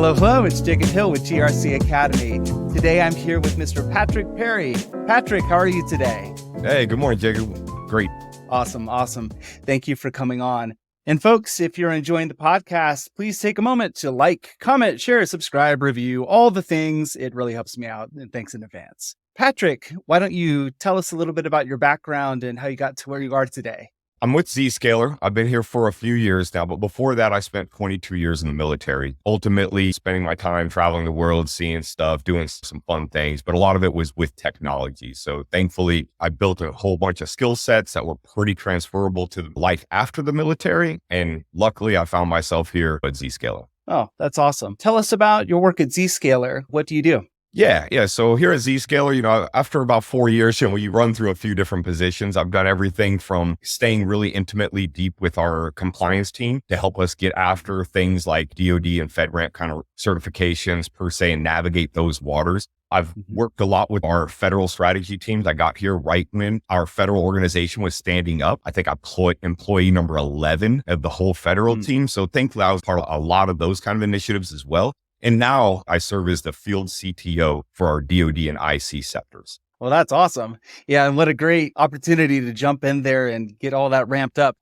Hello, hello, it's Jacob Hill with GRC Academy. Today I'm here with Mr. Patrick Perry. Patrick, how are you today? Hey, good morning, Jacob. Great. Awesome. Thank you for coming on. And folks, if you're enjoying the podcast, please take a moment to like, comment, share, subscribe, review, all the things. It really helps me out, and thanks in advance. Patrick, why don't you tell us a little bit about your background and how you got to where you are today? I'm with Zscaler. I've been here for a few years now, but before that, I spent 22 years in the military, ultimately spending my time traveling the world, seeing stuff, doing some fun things, but a lot of it was with technology. So thankfully, I built a whole bunch of skill sets that were pretty transferable to life after the military. And luckily, I found myself here at Zscaler. Oh, that's awesome. Tell us about your work at Zscaler. What do you do? Yeah. So here at Zscaler, after about 4 years, you run through a few different positions. I've done everything from staying really intimately deep with our compliance team to help us get after things like DoD and FedRAMP kind of certifications per se and navigate those waters. I've worked a lot with our federal strategy teams. I got here right when our federal organization was standing up. I think I employee number 11 of the whole federal team. So thankfully, I was part of a lot of those kind of initiatives as well. And now I serve as the Field CTO for our DoD and IC sectors. Well, that's awesome. Yeah. And what a great opportunity to jump in there and get all that ramped up.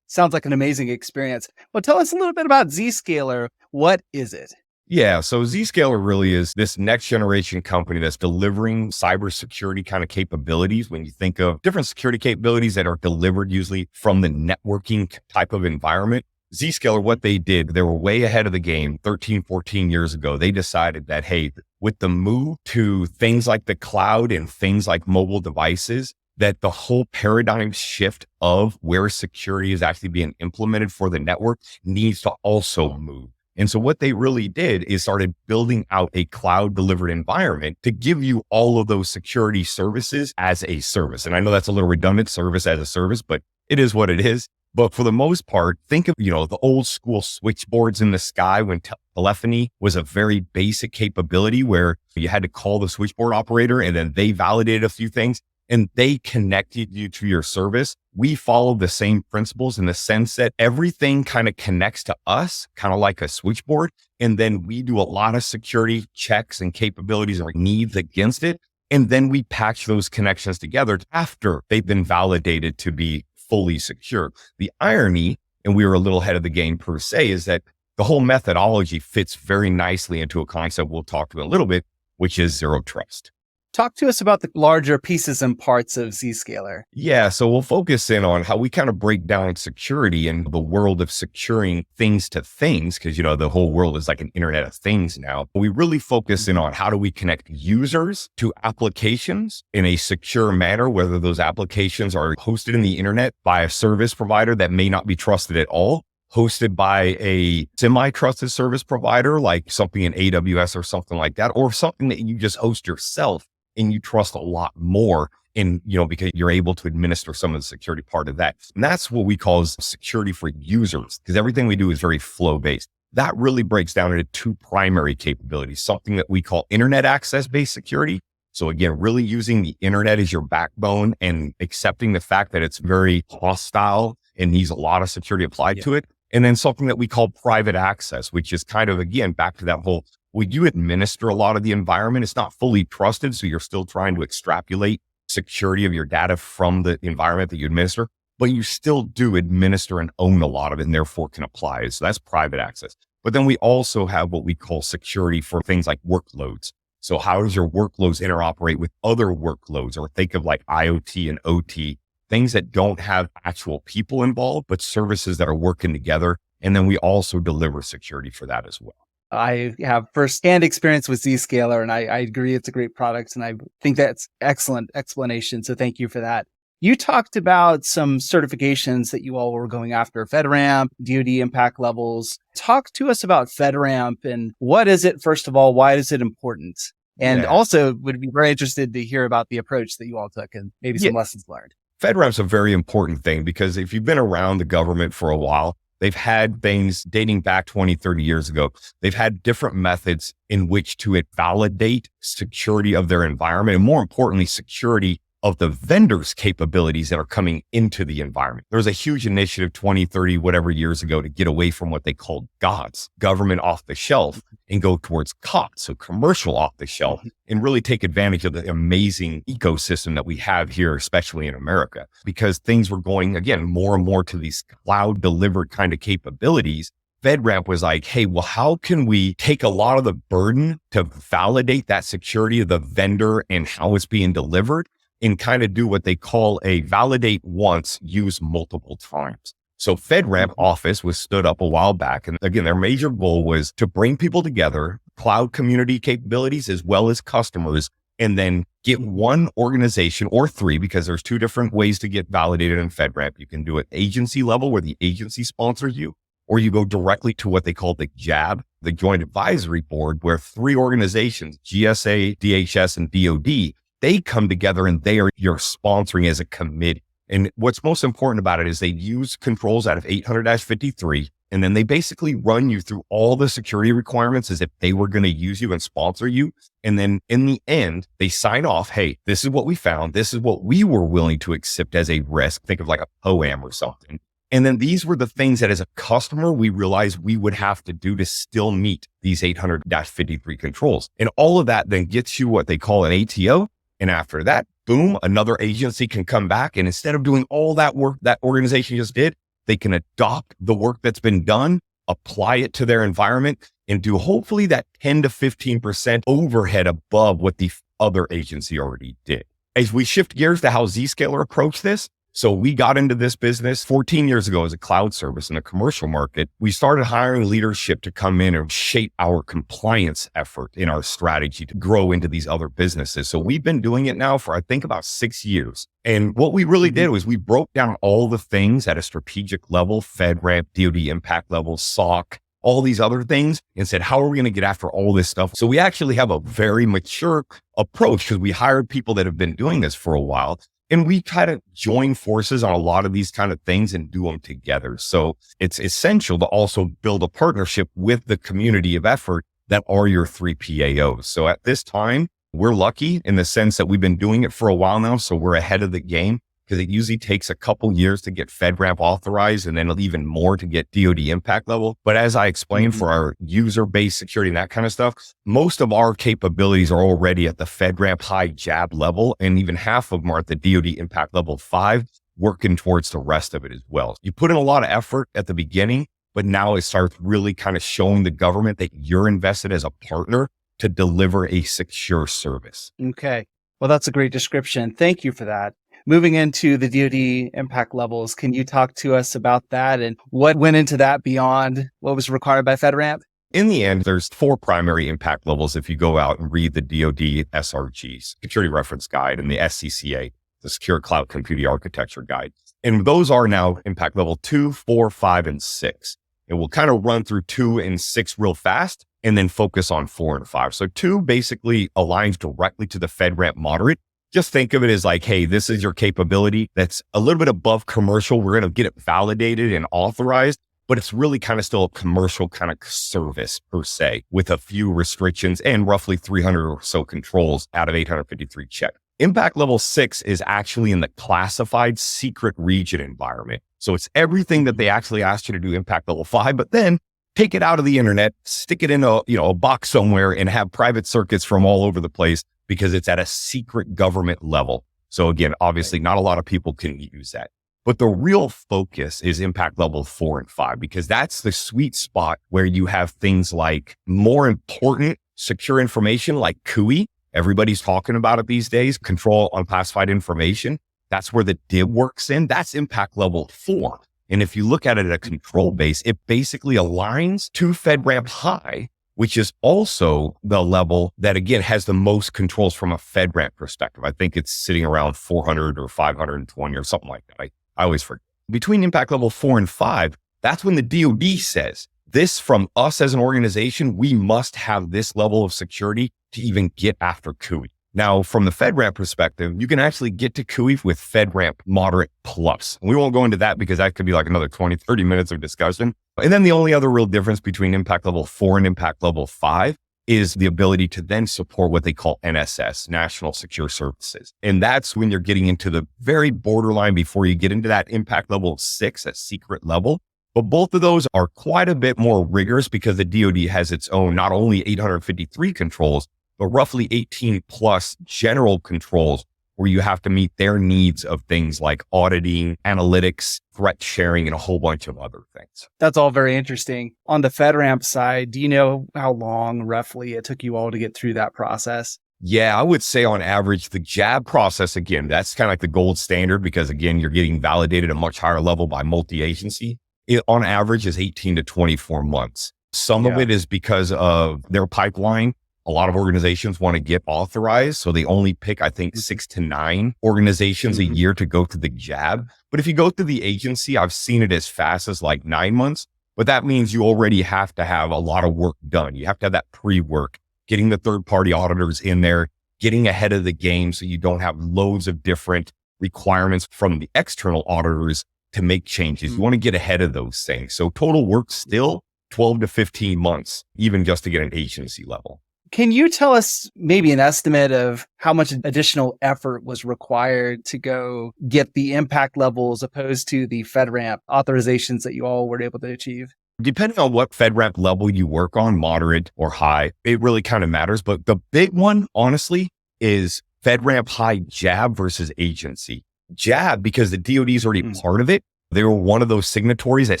Sounds like an amazing experience. Well, tell us a little bit about Zscaler. What is it? Yeah. So Zscaler really is this next generation company that's delivering cybersecurity kind of capabilities. When you think of different security capabilities that are delivered usually from the networking type of environment, Zscaler, what they did, they were way ahead of the game 13, 14 years ago. They decided that, hey, with the move to things like the cloud and things like mobile devices, that the whole paradigm shift of where security is actually being implemented for the network needs to also move. And so what they really did is started building out a cloud delivered environment to give you all of those security services as a service. And I know that's a little redundant, service as a service, but it is what it is. But for the most part, think of, the old school switchboards in the sky when telephony was a very basic capability where you had to call the switchboard operator and then they validated a few things and they connected you to your service. We follow the same principles in the sense that everything kind of connects to us, kind of like a switchboard. And then we do a lot of security checks and capabilities or needs against it. And then we patch those connections together after they've been validated to be fully secure. The irony, and we were a little ahead of the game per se, is that the whole methodology fits very nicely into a concept we'll talk to in a little bit, which is zero trust. Talk to us about the larger pieces and parts of Zscaler. Yeah, so we'll focus in on how we kind of break down security in the world of securing things to things, because, the whole world is like an internet of things now. We really focus in on how do we connect users to applications in a secure manner, whether those applications are hosted in the internet by a service provider that may not be trusted at all, hosted by a semi-trusted service provider, like something in AWS or something like that, or something that you just host yourself and you trust a lot more in, because you're able to administer some of the security part of that. And that's what we call security for users, because everything we do is very flow-based. That really breaks down into two primary capabilities, something that we call internet access-based security. So again, really using the internet as your backbone and accepting the fact that it's very hostile and needs a lot of security applied to it. And then something that we call private access, which is kind of, again, back to that whole, when you administer a lot of the environment, it's not fully trusted. So you're still trying to extrapolate security of your data from the environment that you administer, but you still do administer and own a lot of it and therefore can apply. So that's private access. But then we also have what we call security for things like workloads. So how does your workloads interoperate with other workloads, or think of like IoT and OT, things that don't have actual people involved, but services that are working together. And then we also deliver security for that as well. I have firsthand experience with Zscaler, and I agree it's a great product, and I think that's excellent explanation. So thank you for that. You talked about some certifications that you all were going after, FedRAMP, DoD impact levels. Talk to us about FedRAMP and what is it, first of all, why is it important? And also would be very interested to hear about the approach that you all took and maybe some lessons learned. FedRAMP's a very important thing because if you've been around the government for a while, they've had things dating back 20, 30 years ago. They've had different methods in which to validate security of their environment and more importantly, security of the vendors' capabilities that are coming into the environment. There was a huge initiative 20, 30, whatever years ago to get away from what they called GOTS, government off the shelf, and go towards COTS, so commercial off the shelf, and really take advantage of the amazing ecosystem that we have here, especially in America, because things were going, again, more and more to these cloud delivered kind of capabilities. FedRAMP was like, hey, well, how can we take a lot of the burden to validate that security of the vendor and how it's being delivered and kind of do what they call a validate once, use multiple times. So FedRAMP office was stood up a while back. And again, their major goal was to bring people together, cloud community capabilities, as well as customers, and then get one organization or three, because there's two different ways to get validated in FedRAMP. You can do it agency level where the agency sponsors you, or you go directly to what they call the JAB, the Joint Advisory Board, where three organizations, GSA, DHS, and DoD, they come together and you're sponsoring as a committee. And what's most important about it is they use controls out of 800-53, and then they basically run you through all the security requirements as if they were going to use you and sponsor you. And then in the end, they sign off, hey, this is what we found. This is what we were willing to accept as a risk. Think of like a POAM or something. And then these were the things that as a customer, we realized we would have to do to still meet these 800-53 controls. And all of that then gets you what they call an ATO. And after that, boom, another agency can come back. And instead of doing all that work that organization just did, they can adopt the work that's been done, apply it to their environment, and do hopefully that 10 to 15% overhead above what the other agency already did. As we shift gears to how Zscaler approached this, so we got into this business 14 years ago as a cloud service in the commercial market. We started hiring leadership to come in and shape our compliance effort in our strategy to grow into these other businesses. So we've been doing it now for, I think, about 6 years. And what we really did was we broke down all the things at a strategic level, FedRAMP, DoD impact level, SOC, all these other things, and said, how are we going to get after all this stuff? So we actually have a very mature approach because we hired people that have been doing this for a while. And we try to join forces on a lot of these kind of things and do them together. So it's essential to also build a partnership with the community of effort that are your three PAOs. So at this time, we're lucky in the sense that we've been doing it for a while now. So we're ahead of the game because it usually takes a couple years to get FedRAMP authorized and then even more to get DoD impact level. But as I explained for our user-based security and that kind of stuff, most of our capabilities are already at the FedRAMP high JAB level, and even half of them are at the DoD impact level 5, working towards the rest of it as well. You put in a lot of effort at the beginning, but now it starts really kind of showing the government that you're invested as a partner to deliver a secure service. Okay. Well, that's a great description. Thank you for that. Moving into the DoD impact levels, can you talk to us about that and what went into that beyond what was required by FedRAMP? In the end, there's 4 primary impact levels if you go out and read the DoD SRGs, Security Reference Guide, and the SCCA, the Secure Cloud Computing Architecture Guide. And those are now impact level 2, 4, 5, and 6. And we'll kind of run through 2 and 6 real fast and then focus on 4 and 5. So 2 basically aligns directly to the FedRAMP moderate. Just think of it as like, hey, this is your capability that's a little bit above commercial. We're going to get it validated and authorized, but it's really kind of still a commercial kind of service per se with a few restrictions and roughly 300 or so controls out of 853 checked. Impact level 6 is actually in the classified secret region environment. So it's everything that they actually asked you to do impact level 5, but then take it out of the internet, stick it in a box somewhere and have private circuits from all over the place because it's at a secret government level. So again, obviously not a lot of people can use that. But the real focus is impact level 4 and 5, because that's the sweet spot where you have things like more important secure information like CUI. Everybody's talking about it these days, control unclassified information. That's where the DIB works in. That's impact level 4. And if you look at it at a control base, it basically aligns to FedRAMP high, which is also the level that, again, has the most controls from a FedRAMP perspective. I think it's sitting around 400 or 520 or something like that. I always forget. Between impact level 4 and 5, that's when the DoD says, this from us as an organization, we must have this level of security to even get after CUI. Now, from the FedRAMP perspective, you can actually get to CUI with FedRAMP Moderate Plus. We won't go into that because that could be like another 20, 30 minutes of discussion. And then the only other real difference between impact level 4 and impact level 5 is the ability to then support what they call NSS, National Secure Services. And that's when you're getting into the very borderline before you get into that impact level 6, that secret level. But both of those are quite a bit more rigorous because the DoD has its own, not only 853 controls, but roughly 18 plus general controls where you have to meet their needs of things like auditing, analytics, threat sharing, and a whole bunch of other things. That's all very interesting. On the FedRAMP side, do you know how long roughly it took you all to get through that process? Yeah, I would say on average, the JAB process, again, that's kind of like the gold standard because, again, you're getting validated at a much higher level by multi-agency. It on average is 18 to 24 months. Some of it is because of their pipeline. A lot of organizations want to get authorized. So they only pick, I think, 6 to 9 organizations a year to go to the JAB. But if you go through the agency, I've seen it as fast as like 9 months. But that means you already have to have a lot of work done. You have to have that pre-work, getting the third-party auditors in there, getting ahead of the game so you don't have loads of different requirements from the external auditors to make changes. You want to get ahead of those things. So total work still 12 to 15 months, even just to get an agency level. Can you tell us maybe an estimate of how much additional effort was required to go get the impact level as opposed to the FedRAMP authorizations that you all were able to achieve? Depending on what FedRAMP level you work on, moderate or high, it really kind of matters. But the big one, honestly, is FedRAMP high JAB versus agency. JAB, because the DoD is already part of it, they were one of those signatories that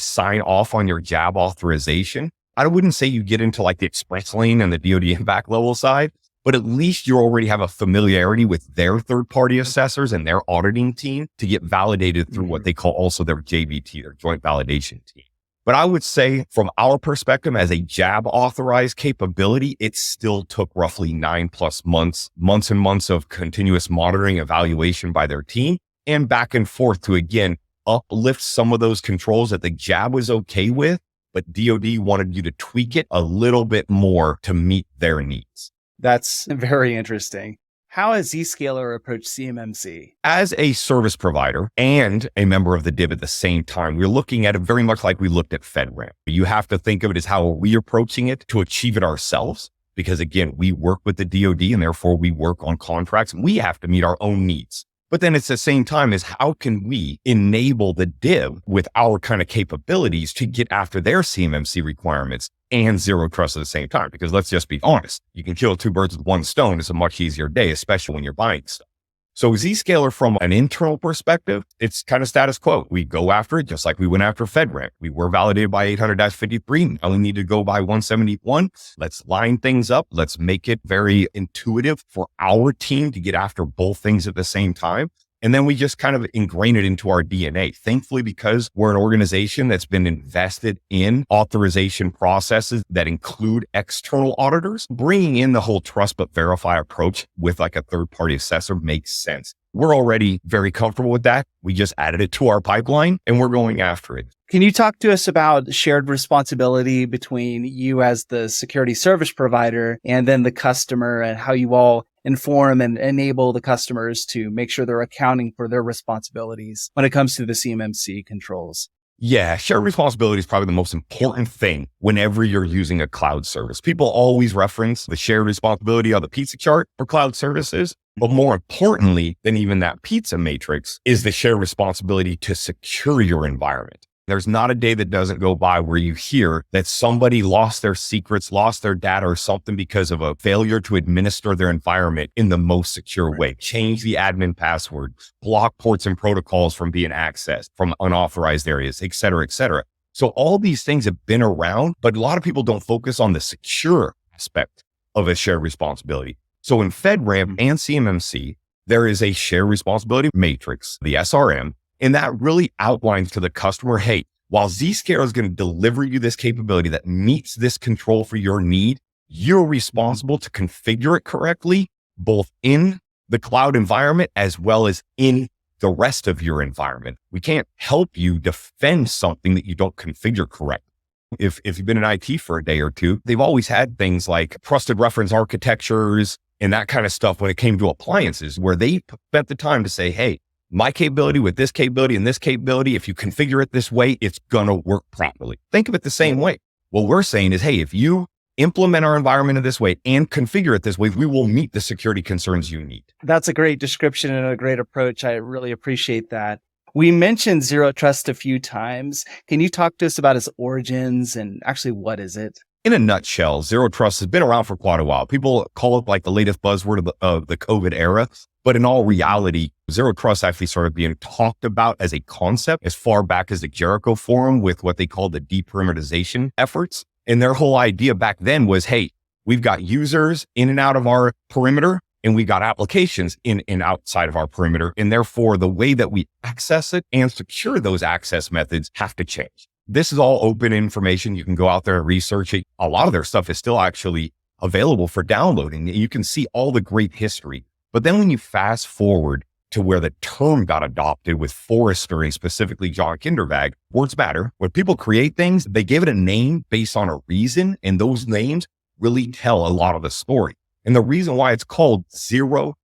sign off on your JAB authorization. I wouldn't say you get into like the express lane and the DoD impact level side, but at least you already have a familiarity with their third-party assessors and their auditing team to get validated through what they call also their JVT, their joint validation team. But I would say from our perspective as a JAB authorized capability, it still took roughly 9+ months and months of continuous monitoring, evaluation by their team and back and forth to, again, uplift some of those controls that the JAB was okay with, but DoD wanted you to tweak it a little bit more to meet their needs. That's very interesting. How has Zscaler approached CMMC? As a service provider and a member of the DIB at the same time, we're looking at it very much like we looked at FedRAMP. You have to think of it as how are we approaching it to achieve it ourselves? Because again, we work with the DoD and therefore we work on contracts. We have to meet our own needs. But then it's the same time as how can we enable the DIB with our kind of capabilities to get after their CMMC requirements and zero trust at the same time? Because let's just be honest, you can kill 2 birds with 1 stone. It's a much easier day, especially when you're buying stuff. So Zscaler from an internal perspective, it's kind of status quo. We go after it just like we went after FedRAMP. We were validated by 800-53. Now we need to go by 171. Let's line things up. Let's make it very intuitive for our team to get after both things at the same time. And then we just kind of ingrain it into our DNA. Thankfully, because we're an organization that's been invested in authorization processes that include external auditors, bringing in the whole trust but verify approach with like a third-party assessor makes sense. We're already very comfortable with that. We just added it to our pipeline and we're going after it. Can you talk to us about shared responsibility between you as the security service provider and then the customer and how you all inform and enable the customers to make sure they're accounting for their responsibilities when it comes to the CMMC controls? Yeah, shared responsibility is probably the most important thing whenever you're using a cloud service. People always reference the shared responsibility on the pizza chart for cloud services. But more importantly than even that pizza matrix is the shared responsibility to secure your environment. There's not a day that doesn't go by where you hear that somebody lost their secrets, lost their data or something because of a failure to administer their environment in the most secure way. Change the admin password, block ports and protocols from being accessed from unauthorized areas, et cetera, et cetera. So all these things have been around, but a lot of people don't focus on the secure aspect of a shared responsibility. So in FedRAMP and CMMC, there is a shared responsibility matrix, the SRM, and that really outlines to the customer, hey, while Zscaler is going to deliver you this capability that meets this control for your need, you're responsible to configure it correctly, both in the cloud environment as well as in the rest of your environment. We can't help you defend something that you don't configure correctly. If you've been in IT for a day or two, they've always had things like trusted reference architectures and that kind of stuff when it came to appliances, where they spent the time to say, hey, my capability with this capability and this capability, if you configure it this way, it's going to work properly. Think of it the same way. What we're saying is, hey, if you implement our environment in this way and configure it this way, we will meet the security concerns you need. That's a great description and a great approach. I really appreciate that. We mentioned zero trust a few times. Can you talk to us about its origins and actually what is it? In a nutshell, zero trust has been around for quite a while. People call it like the latest buzzword of the COVID era. But in all reality, zero trust actually started being talked about as a concept as far back as the Jericho Forum with what they call the deperimeterization efforts. And their whole idea back then was, hey, we've got users in and out of our perimeter, and we got applications in and outside of our perimeter. And therefore, the way that we access it and secure those access methods have to change. This is all open information. You can go out there and research it. A lot of their stuff is still actually available for downloading. You can see all the great history. But then when you fast forward to where the term got adopted with Forrester and specifically John Kindervag, words matter. When people create things, they give it a name based on a reason, and those names really tell a lot of the story. And the reason why it's called zero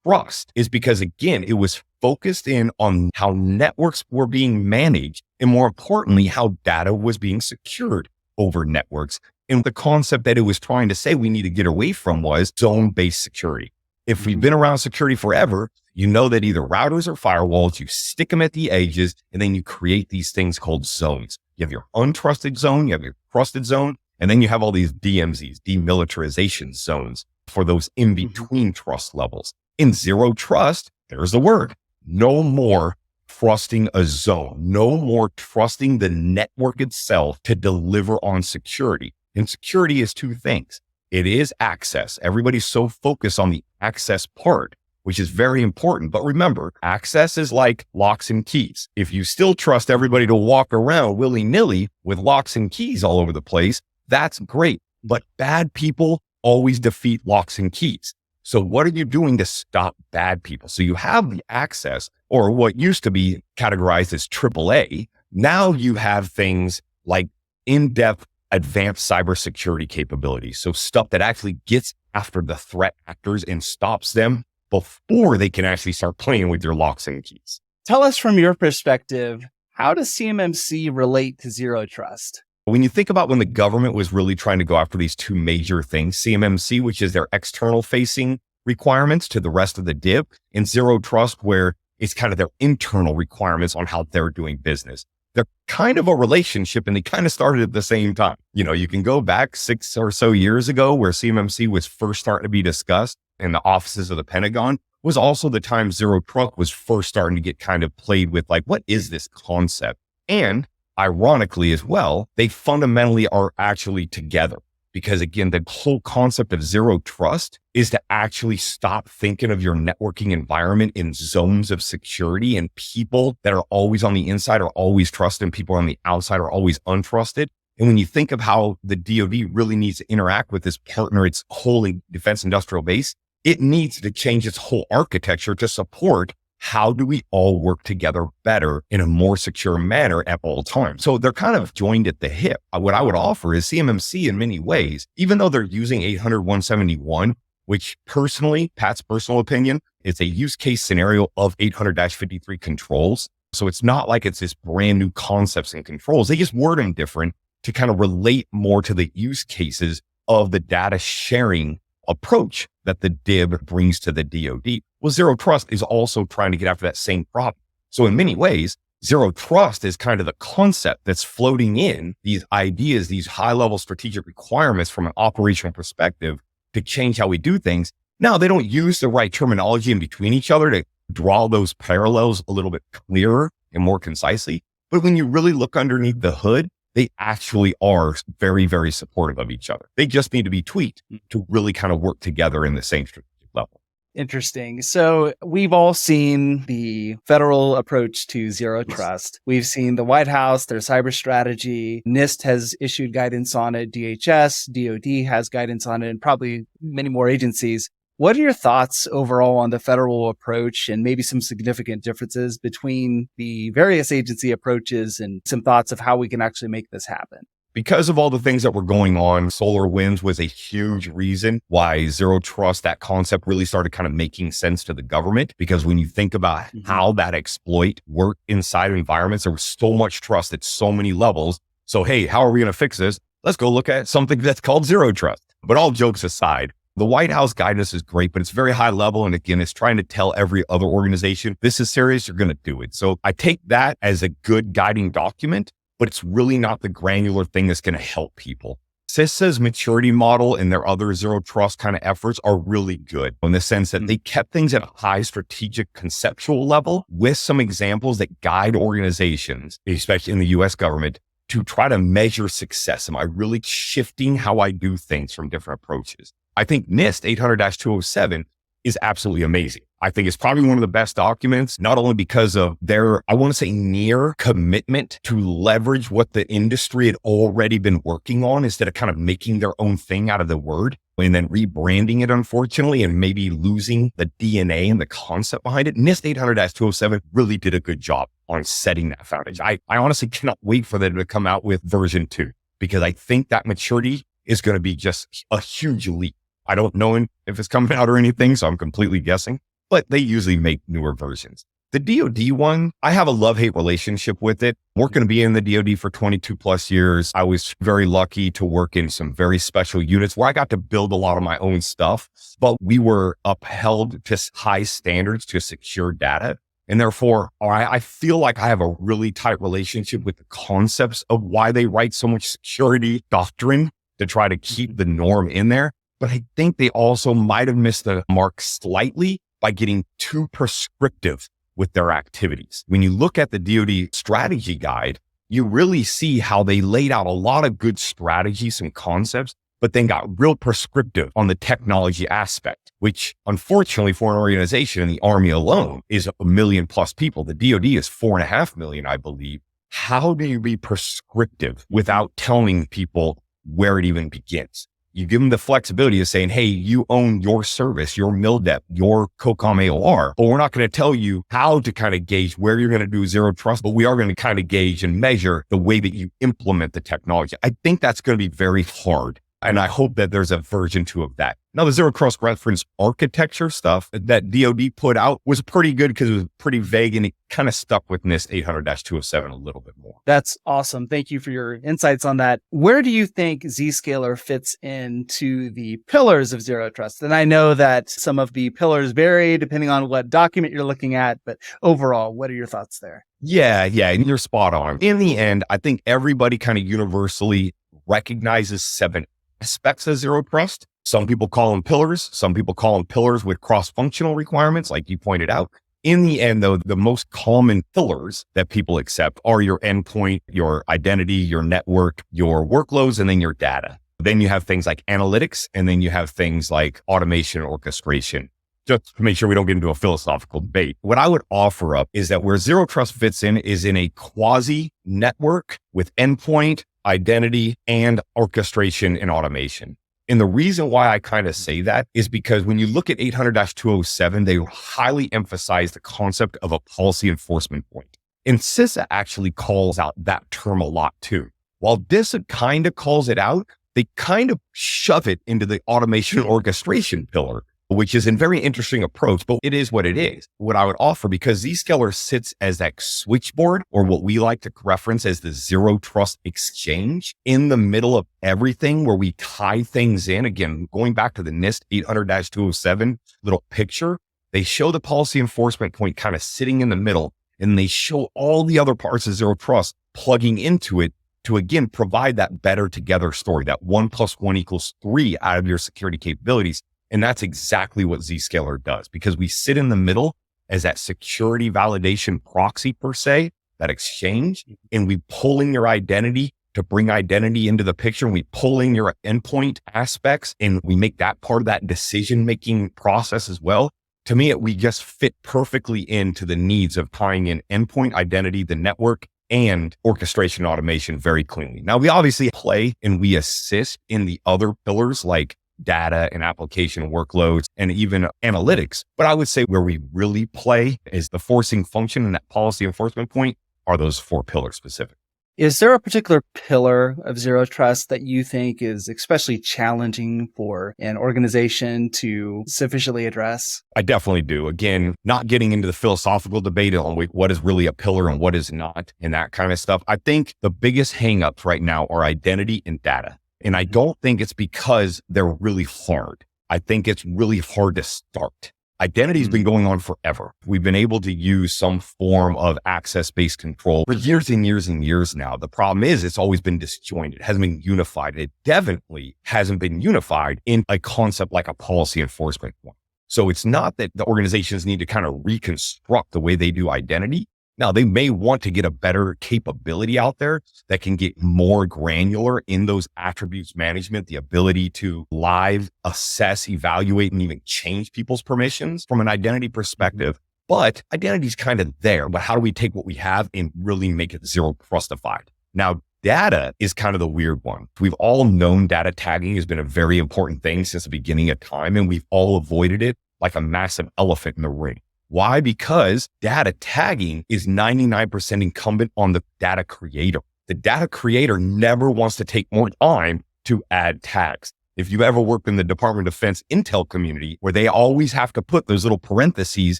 trust is because, again, it was focused in on how networks were being managed, and more importantly, how data was being secured over networks. And the concept that it was trying to say we need to get away from was zone-based security. If we've been around security forever, you know that either routers or firewalls, you stick them at the edges, and then you create these things called zones. You have your untrusted zone, you have your trusted zone, and then you have all these DMZs, demilitarization zones, for those in between trust levels. In zero trust, there's the word, no more trusting a zone, no more trusting the network itself to deliver on security. And security is two things. It is access. Everybody's so focused on the access part, which is very important. But remember, access is like locks and keys. If you still trust everybody to walk around willy-nilly with locks and keys all over the place, that's great. But bad people always defeat locks and keys. So what are you doing to stop bad people? So you have the access, or what used to be categorized as AAA. Now you have things like in-depth advanced cybersecurity capabilities. So stuff that actually gets after the threat actors and stops them before they can actually start playing with your locks and keys. Tell us from your perspective, how does CMMC relate to zero trust? When you think about when the government was really trying to go after these two major things, CMMC, which is their external facing requirements to the rest of the DIB, and zero trust, where it's kind of their internal requirements on how they're doing business. They're kind of a relationship, and they kind of started at the same time. You know, you can go back 6 or so years ago where CMMC was first starting to be discussed in the offices of the Pentagon, was also the time zero trust was first starting to get kind of played with, like, what is this concept? And ironically as well, they fundamentally are actually together. Because again, the whole concept of zero trust is to actually stop thinking of your networking environment in zones of security, and people that are always on the inside are always trusted, and people on the outside are always untrusted. And when you think of how the DoD really needs to interact with this partner, its whole defense industrial base, it needs to change its whole architecture to support how do we all work together better in a more secure manner at all times. So they're kind of joined at the hip. What I would offer is CMMC in many ways, even though they're using 800-171, which personally, Pat's personal opinion, it's a use case scenario of 800-53 controls. So it's not like it's this brand new concepts and controls. They just word them different to kind of relate more to the use cases of the data sharing approach that the DIB brings to the DoD. Well, zero trust is also trying to get after that same problem. So in many ways, zero trust is kind of the concept that's floating in these ideas, these high-level strategic requirements from an operational perspective to change how we do things. Now, they don't use the right terminology in between each other to draw those parallels a little bit clearer and more concisely. But when you really look underneath the hood, they actually are very, very supportive of each other. They just need to be tweaked to really kind of work together in the same strategic level. Interesting. So we've all seen the federal approach to zero trust. We've seen the White House, their cyber strategy. NIST has issued guidance on it. DHS, DoD has guidance on it, and probably many more agencies. What are your thoughts overall on the federal approach and maybe some significant differences between the various agency approaches and some thoughts of how we can actually make this happen? Because of all the things that were going on, SolarWinds was a huge reason why zero trust, that concept really started kind of making sense to the government. Because when you think about how that exploit worked inside of environments, there was so much trust at so many levels. So, hey, how are we going to fix this? let's go look at something that's called zero trust. But all jokes aside, the White House guidance is great, but it's very high level. And again, it's trying to tell every other organization, this is serious, you're going to do it. So I take that as a good guiding document, but it's really not the granular thing that's going to help people. CISA's maturity model and their other zero trust kind of efforts are really good in the sense that they kept things at a high strategic conceptual level with some examples that guide organizations, especially in the US government, to try to measure success. Am I really shifting how I do things from different approaches? I think NIST 800-207 is absolutely amazing. I think it's probably one of the best documents, not only because of their, I want to say, near commitment to leverage what the industry had already been working on instead of kind of making their own thing out of the word and then rebranding it, unfortunately, and maybe losing the DNA and the concept behind it. NIST 800-207 really did a good job on setting that foundation. I honestly cannot wait for them to come out with version 2 because I think that maturity is going to be just a huge leap. I don't know if it's coming out or anything, so I'm completely guessing, but they usually make newer versions. The DoD one, I have a love-hate relationship with it. Working to be in the DoD for 22 plus years. I was very lucky to work in some very special units where I got to build a lot of my own stuff, but we were upheld to high standards to secure data. And therefore, I feel like I have a really tight relationship with the concepts of why they write so much security doctrine to try to keep the norm in there. But I think they also might have missed the mark slightly by getting too prescriptive with their activities. When you look at the DoD strategy guide, you really see how they laid out a lot of good strategies and concepts, but then got real prescriptive on the technology aspect, which unfortunately for an organization in the Army alone is 1 million plus people. The DoD is 4.5 million, I believe. How do you be prescriptive without telling people where it even begins? You give them the flexibility of saying, hey, you own your service, your MILDEP, your COCOM AOR, but we're not going to tell you how to kind of gauge where you're going to do zero trust, but we are going to kind of gauge and measure the way that you implement the technology. I think that's going to be very hard. And I hope that there's a version 2 of that. Now, the zero trust reference architecture stuff that DoD put out was pretty good because it was pretty vague and it kind of stuck with NIST 800-207 a little bit more. That's awesome. Thank you for your insights on that. Where do you think Zscaler fits into the pillars of zero trust? And I know that some of the pillars vary depending on what document you're looking at, but overall, what are your thoughts there? Yeah. And you're spot on. In the end, I think everybody kind of universally recognizes 7 aspects of zero trust. Some people call them pillars. Some people call them pillars with cross-functional requirements, like you pointed out. In the end, though, the most common pillars that people accept are your endpoint, your identity, your network, your workloads, and then your data. Then you have things like analytics, and then you have things like automation and orchestration. Just to make sure we don't get into a philosophical debate, what I would offer up is that where zero trust fits in is in a quasi network with endpoint, identity, and orchestration and automation. And the reason why I kind of say that is because when you look at 800-207, they highly emphasize the concept of a policy enforcement point. And CISA actually calls out that term a lot too. While DISA kind of calls it out, they kind of shove it into the automation and orchestration pillar, which is a very interesting approach, but it is what it is. What I would offer, because Zscaler sits as that switchboard, or what we like to reference as the zero trust exchange, in the middle of everything where we tie things in. Again, going back to the NIST 800-207 little picture, they show the policy enforcement point kind of sitting in the middle, and they show all the other parts of zero trust plugging into it to, again, provide that better together story, that 1 + 1 = 3 out of your security capabilities. And that's exactly what Zscaler does, because we sit in the middle as that security validation proxy per se, that exchange, and we pull in your identity to bring identity into the picture. And we pull in your endpoint aspects and we make that part of that decision-making process as well. To me, we just fit perfectly into the needs of tying in endpoint, identity, the network, and orchestration automation very cleanly. Now, we obviously play and we assist in the other pillars like data and application workloads and even analytics. But I would say where we really play is the forcing function and that policy enforcement point are those 4 pillars specific. Is there a particular pillar of zero trust that you think is especially challenging for an organization to sufficiently address? I definitely do. Again, not getting into the philosophical debate on what is really a pillar and what is not and that kind of stuff. I think the biggest hangups right now are identity and data. And I don't think it's because they're really hard. I think it's really hard to start. Identity has been going on forever. We've been able to use some form of access-based control for years and years and years now. The problem is it's always been disjointed. It hasn't been unified. It definitely hasn't been unified in a concept like a policy enforcement one. So it's not that the organizations need to kind of reconstruct the way they do identity. Now, they may want to get a better capability out there that can get more granular in those attributes management, the ability to live assess, evaluate, and even change people's permissions from an identity perspective. But identity is kind of there. But how do we take what we have and really make it zero trustified? Now, data is kind of the weird one. We've all known data tagging has been a very important thing since the beginning of time, and we've all avoided it like a massive elephant in the ring. Why? Because data tagging is 99% incumbent on the data creator. The data creator never wants to take more time to add tags. If you've ever worked in the Department of Defense intel community, where they always have to put those little parentheses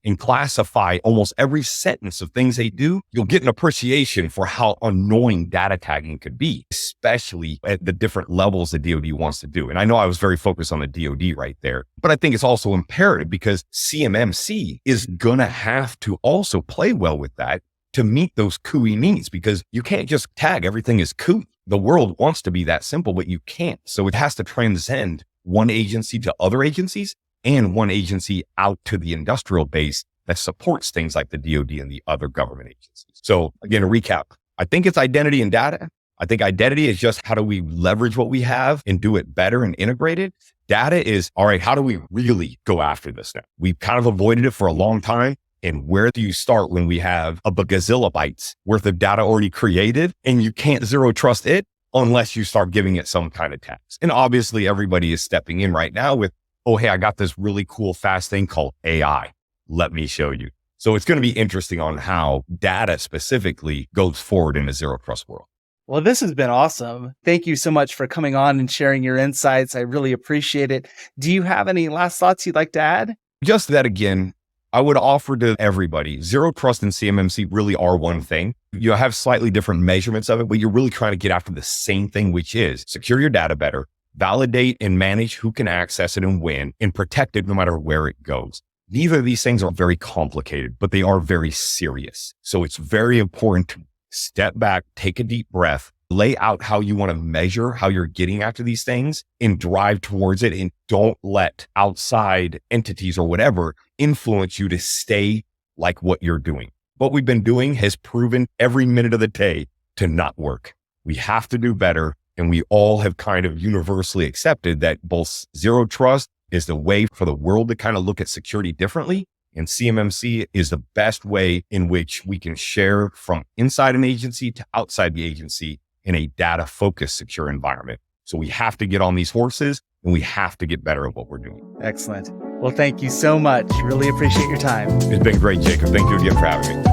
and classify almost every sentence of things they do, you'll get an appreciation for how annoying data tagging could be, especially at the different levels the DoD wants to do. And I know I was very focused on the DoD right there, but I think it's also imperative because CMMC is going to have to also play well with that to meet those CUI needs, because you can't just tag everything as CUI. The world wants to be that simple, but you can't. So it has to transcend one agency to other agencies and one agency out to the industrial base that supports things like the DoD and the other government agencies. So again, to recap, I think it's identity and data. I think identity is just how do we leverage what we have and do it better and integrate it. Data is, all right, how do we really go after this now? We've kind of avoided it for a long time. And where do you start when we have a gazillion bytes worth of data already created and you can't zero trust it unless you start giving it some kind of tags? And obviously everybody is stepping in right now with, oh, hey, I got this really cool fast thing called AI. Let me show you. So it's going to be interesting on how data specifically goes forward in a zero trust world. Well, this has been awesome. Thank you so much for coming on and sharing your insights. I really appreciate it. Do you have any last thoughts you'd like to add? Just that again, I would offer to everybody, zero trust and CMMC really are one thing. You have slightly different measurements of it, but you're really trying to get after the same thing, which is secure your data better, validate and manage who can access it and when, and protect it no matter where it goes. Neither of these things are very complicated, but they are very serious. So it's very important to step back, take a deep breath, lay out how you want to measure how you're getting after these things and drive towards it. And don't let outside entities or whatever influence you to stay like what you're doing. What we've been doing has proven every minute of the day to not work. We have to do better. And we all have kind of universally accepted that both zero trust is the way for the world to kind of look at security differently. And CMMC is the best way in which we can share from inside an agency to outside the agency in a data-focused, secure environment. So we have to get on these horses and we have to get better at what we're doing. Excellent. Well, thank you so much. Really appreciate your time. It's been great, Jacob. Thank you again for having me.